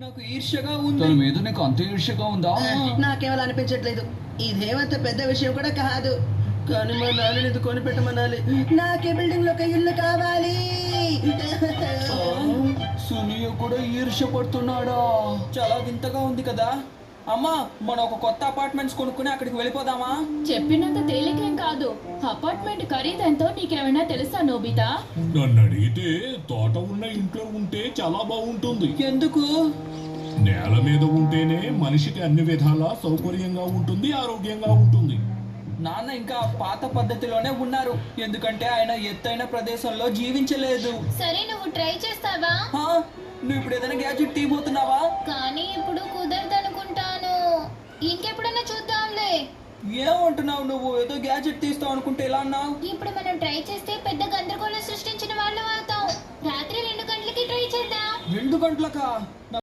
నాకు ఈర్ష్యగా ఉంది. తన మీద నీకు అంత ఈర్ష్యగా ఉందా? నాకేమో అనిపించట్లేదు. ఇదేమంత పెద్ద విషయం కూడా కాదు, కానీ మా నాన్నని ఇది కొనిపెట్టమనాలి. నాకే బిల్డింగ్ లో ఒక ఇల్లు కావాలి. సునీయ కూడా ఈర్ష్య పడుతున్నాడా? చాలా వింతగా ఉంది కదా. అమ్మా, మనం ఒక కొత్త అపార్ట్మెంట్స్ కొనుక్కుని అక్కడికి వెళ్ళిపోదామా? చెప్పినంత తేలికేం కాదు. అపార్ట్మెంట్ ఖరీదెంతో నీకేమైనా తెలుసా నోబితా? నన్ను అడిగితే తోట ఉన్న ఇంట్లో ఉంటే చాలా బాగుంటుంది. ఎందుకు? నేల మీద ఉంటేనే మనిషికి అన్ని విధాలా సౌకర్యంగా ఉంటుంది, ఆరోగ్యంగా ఉంటుంది. నాన్న ఇంకా పాత పద్ధతిలోనే ఉన్నారు, ఎందుకంటే ఆయన ఎత్తైన ప్రదేశంలో జీవించలేదు. సరే, నువ్వు ట్రై చేస్తావా? హా? నువ్వు ఇప్పుడు ఏదైనా గ్యాడ్జెట్ తీయబోతున్నావా? కానీ ఇప్పుడు కుదరదనుకుంటాను. ఇంకెప్పుడైనా చూద్దాంలే. ఏమంటున్నావు నువ్వు? ఏదో గ్యాడ్జెట్ తీస్తావు అనుకుంటే ఎలా అన్నావు? ఇప్పుడు మనం ట్రై చేస్తే పెద్ద గందరగోళం సృష్టించిన వాళ్ళం అవుతాం. రాత్రి 2 గంటలకి ట్రై చేద్దాం. 2 గంటలకా?